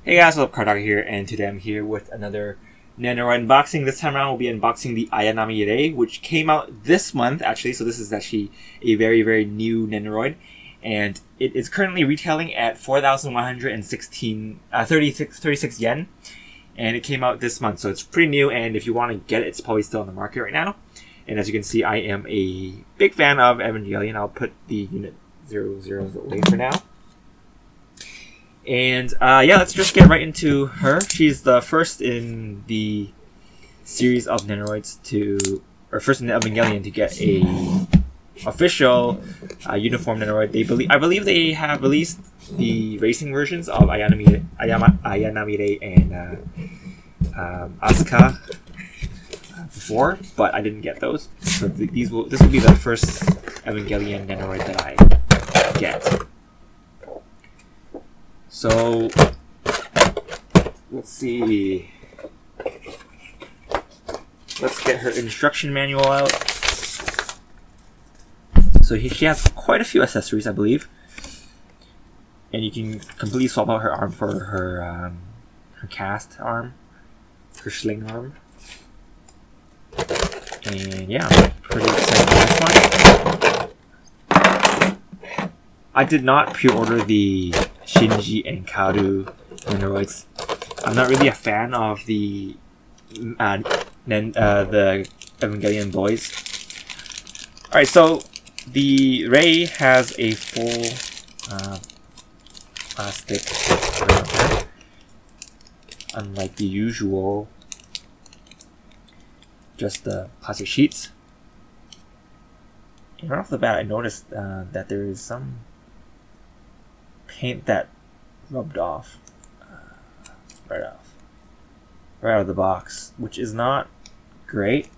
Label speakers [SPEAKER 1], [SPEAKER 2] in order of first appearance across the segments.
[SPEAKER 1] Hey guys, what's up? Cardog here, and today I'm here with another Nendoroid unboxing. This time around, we'll be unboxing the Ayanami Rei, which came out this month, actually. So this is actually a very, very new Nendoroid, and it is currently retailing at 4,116, 36 yen, and it came out this month. So it's pretty new, and if you want to get it, it's probably still on the market right now. And as you can see, I am a big fan of Evangelion. I'll put the Unit 00 away for now. And yeah, let's just get right into her. She's the first in the series of Nendoroids or first in the Evangelion to get a official uniform Nendoroid. I believe they have released the racing versions of Ayanami Rei and Asuka before, but I didn't get those. So this will be the first Evangelion Nendoroid that I get. So, let's see. Let's get her instruction manual out. So she has quite a few accessories, I believe. And you can completely swap out her arm for her cast arm, her sling arm. And yeah, I'm pretty excited for this one. I did not pre-order the Shinji and Karu Nendoroids. I'm not really a fan of the Evangelion boys. Alright, so the Rei has a full plastic wrapper, unlike the usual just the plastic sheets. And right off the bat, I noticed that there is some paint that rubbed off right out of the box, which is not great.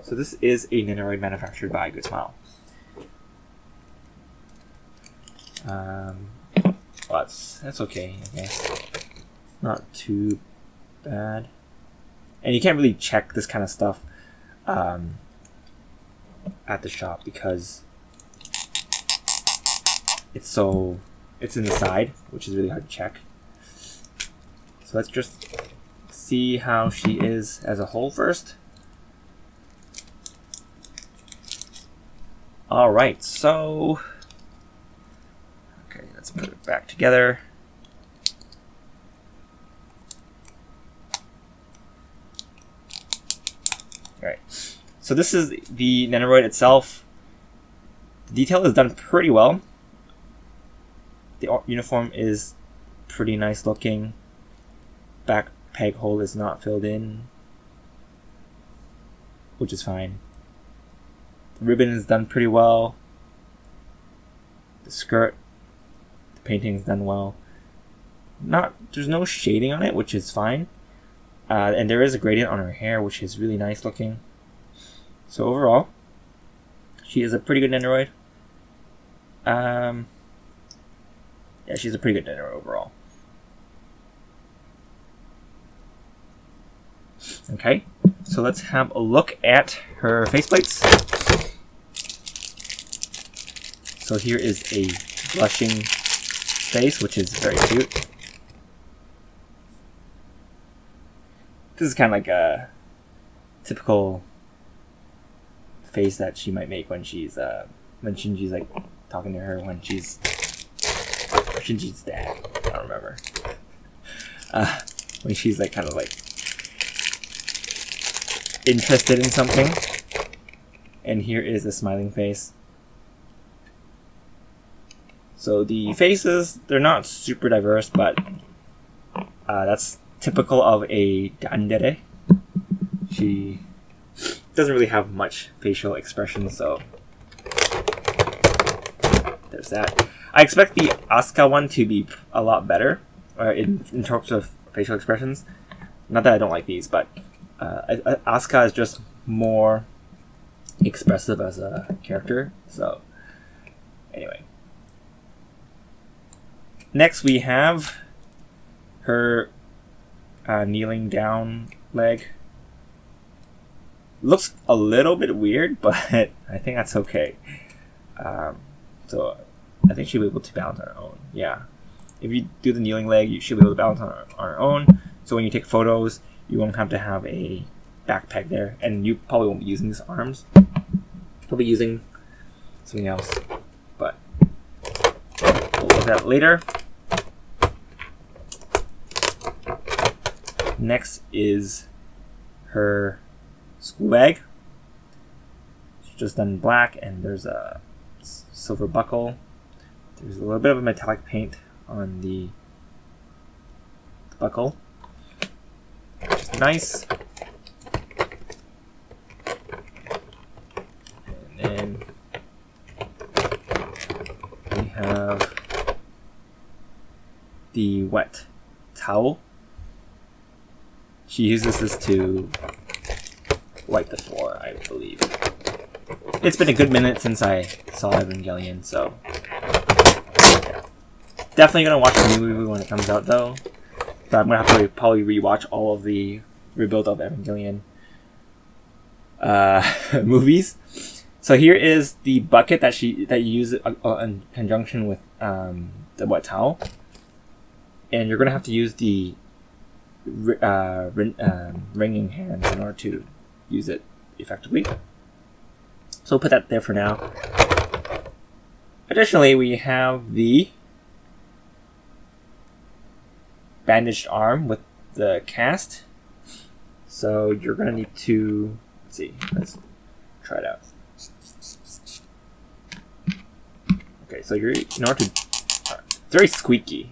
[SPEAKER 1] So this is a Nendoroid manufactured by Good Smile. Well, that's okay, I guess. Not too bad. And you can't really check this kind of stuff at the shop because it's in the side, which is really hard to check. So let's just see how she is as a whole first. Alright, so okay, let's put it back together. Alright, so this is the Nendoroid itself. The detail is done pretty well. The uniform is pretty nice looking. Back peg hole is not filled in, which is fine. The ribbon is done pretty well. The skirt, the painting is done well. There's no shading on it, which is fine. And there is a gradient on her hair, which is really nice looking. So overall, she is a pretty good Nendoroid. Yeah, she's a pretty good Nendoroid overall. Okay, so let's have a look at her faceplates. So here is a blushing face, which is very cute. This is kind of like a typical face that she might make when Shinji's like talking to her when she's Shinji's dad. I don't remember. When she's like kind of like interested in something. And here is a smiling face. So the faces, they're not super diverse, but that's typical of a yandere. She doesn't really have much facial expression, so there's that. I expect the Asuka one to be a lot better in terms of facial expressions. Not that I don't like these, but Asuka is just more expressive as a character. So anyway, next we have her kneeling down leg. Looks a little bit weird, but I think that's okay. So I think she'll be able to balance on her own. Yeah. if you do the kneeling leg, you should be able to balance on our own. So when you take photos, you won't have to have a backpack there, and you probably won't be using these arms. You'll be using something else, but we'll look at that later. Next is her school bag. It's just done in black, and there's a silver buckle. There's a little bit of a metallic paint on the buckle, which is nice. And then we have the wet towel. She uses this to wipe the floor, I believe. It's been a good minute since I saw Evangelion, so yeah. Definitely gonna watch the new movie when it comes out, though. But I'm gonna have to probably rewatch all of the rebuild of Evangelion movies. So here is the bucket that you use in conjunction with the wet towel, and you're gonna have to use the wringing hands in order to use it effectively. So we'll put that there for now. Additionally, we have the bandaged arm with the cast. So you're going to need to, let's try it out. Okay, so in order to, it's very squeaky.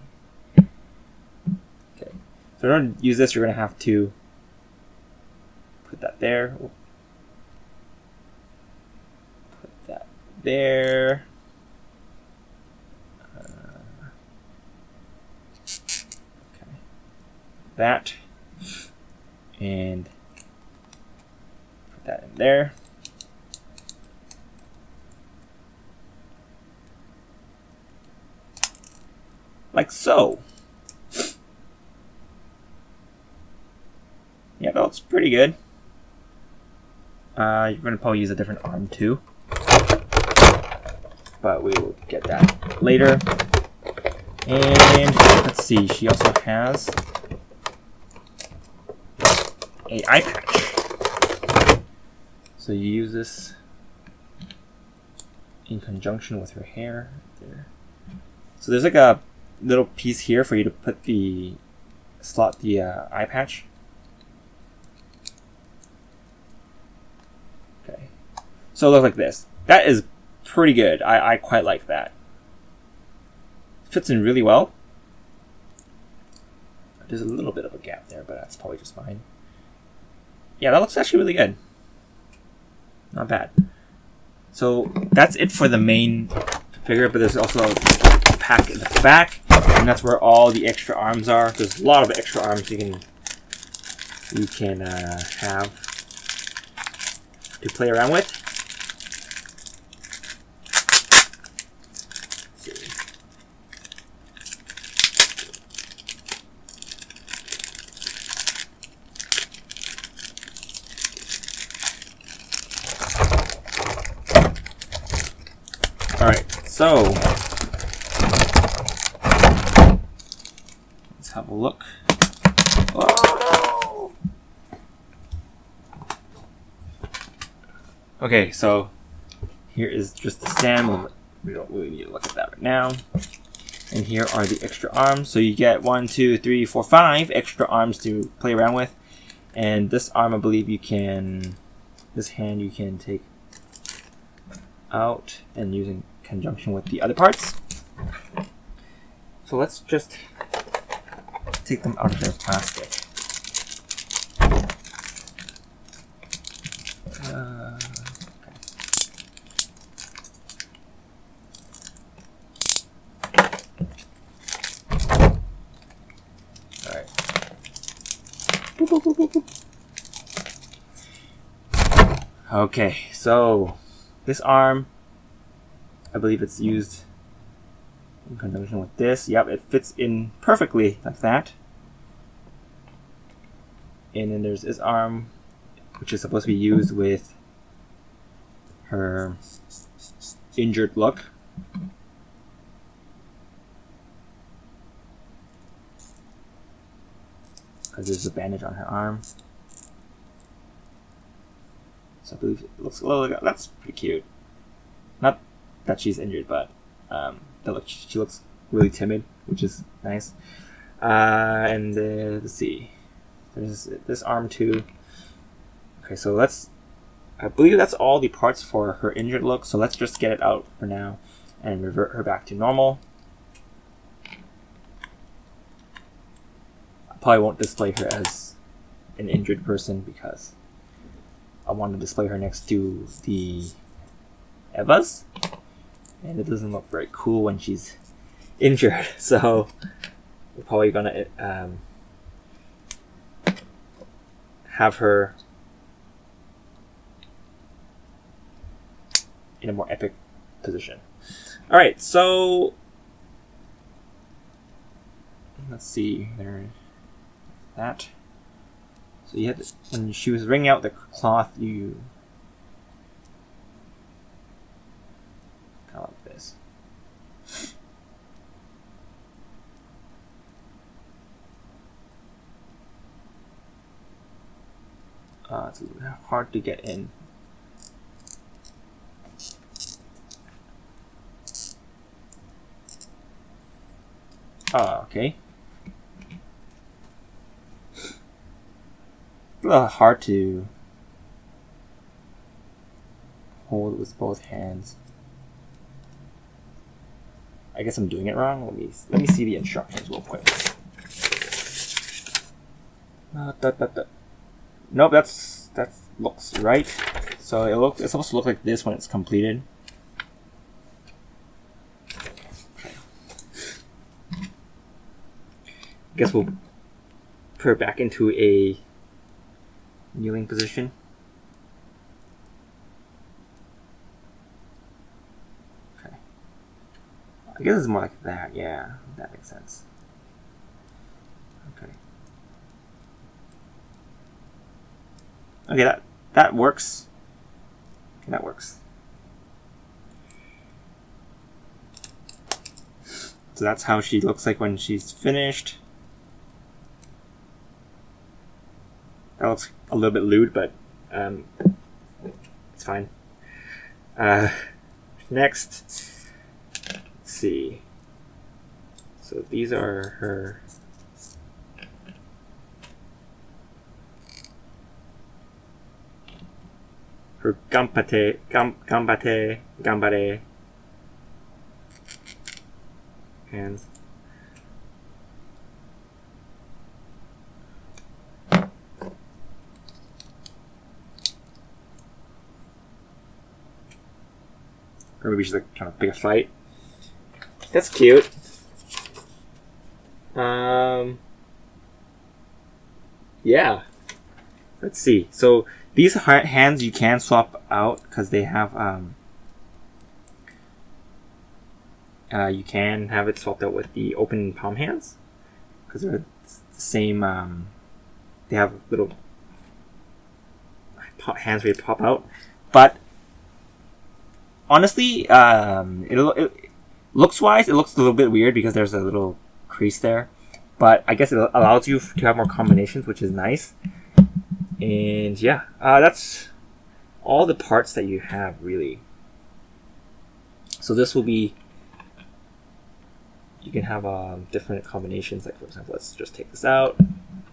[SPEAKER 1] Okay, so in order to use this, you're going to have to put that there. Put that there. Okay. That. And put that in there. Like so. Yeah, that looks pretty good. You're going to probably use a different arm too. But we will get that later. And let's see, she also has a eyepatch. So you use this in conjunction with her hair. There. So there's like a little piece here for you to put slot the eye patch. Okay, so it looks like this. That is pretty good. I quite like that. Fits in really well. There's a little bit of a gap there, but that's probably just fine. Yeah, that looks actually really good. Not bad. So that's it for the main figure, but there's also a pack in the back, and that's where all the extra arms are. There's a lot of extra arms you can have to play around with. Alright, so let's have a look. Oh, no! Okay, so here is just the stand. We don't really need to look at that right now. And here are the extra arms. So you get 1, 2, 3, 4, 5 extra arms to play around with. And this arm, I believe this hand you can take out and use in conjunction with the other parts. So let's just take them out of their plastic. Alright. Okay, so this arm, I believe it's used in conjunction with this. Yep, it fits in perfectly like that. And then there's this arm, which is supposed to be used with her injured look. because there's a bandage on her arm. So I believe it looks. Well, that's pretty cute. Not that she's injured, but she looks really timid, which is nice. And let's see. There's this arm too. Okay, so I believe that's all the parts for her injured look. So let's just get it out for now and revert her back to normal. I probably won't display her as an injured person because I want to display her next to the Evas, and it doesn't look very cool when she's injured. So we're probably gonna have her in a more epic position. All right, so let's see there. That. So you had to, when she was wringing out the cloth, you kind of like this. It's hard to get in. Okay. A little hard to hold with both hands. I guess I'm doing it wrong. Let me see the instructions real quick. Nope, that looks right. So it's supposed to look like this when it's completed. I guess we'll put her back into a kneeling position. Okay. I guess it's more like that. Yeah, that makes sense. Okay. Okay, that works. Okay, that works. So that's how she looks like when she's finished. That looks a little bit lewd, but it's fine. Next, let's see. So these are her gambare hands. Or maybe she's like trying to pick a fight. That's cute. Yeah. Let's see. So these hands you can swap out because they have you can have it swapped out with the open palm hands because they're the same. They have little hands where you pop out, but honestly, it looks wise, it looks a little bit weird because there's a little crease there. But I guess it allows you to have more combinations, which is nice. And yeah, that's all the parts that you have, really. So this will be, you can have different combinations. Like for example, let's just take this out.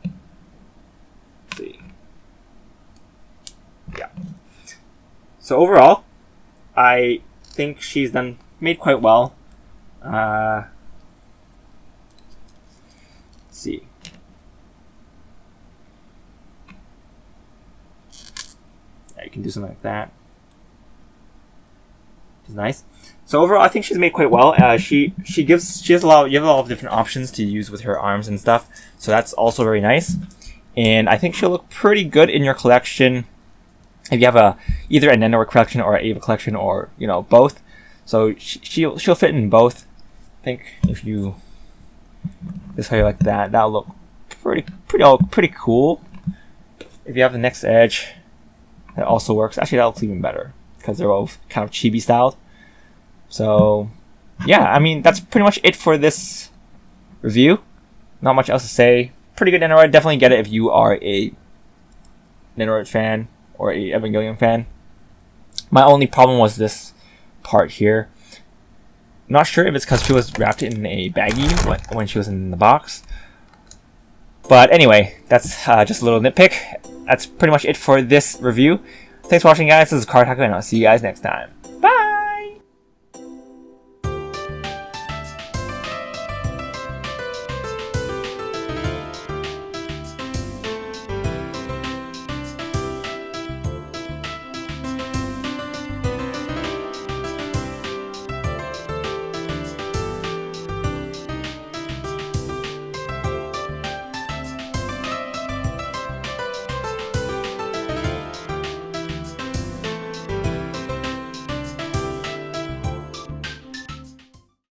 [SPEAKER 1] Let's see. Yeah. So overall, I think she's made quite well. Let's see. Yeah, you can do something like that. Which is nice. So overall, I think she's made quite well. You have a lot of different options to use with her arms and stuff. So that's also very nice. And I think she'll look pretty good in your collection. If you have either a Nendoroid collection or an Eva collection, or both, so she'll fit in both. I think if you display like that, that'll look pretty cool. If you have the next edge, that also works. Actually, that looks even better because they're both kind of chibi styled. So yeah, I mean that's pretty much it for this review. Not much else to say. pretty good Nendoroid. Definitely get it if you are a Nendoroid fan or a Evangelion fan. My only problem was this part here. Not sure if it's because she was wrapped in a baggie when she was in the box. But anyway, that's just a little nitpick. That's pretty much it for this review. Thanks for watching, guys. This is Card Taco, and I'll see you guys next time. Bye!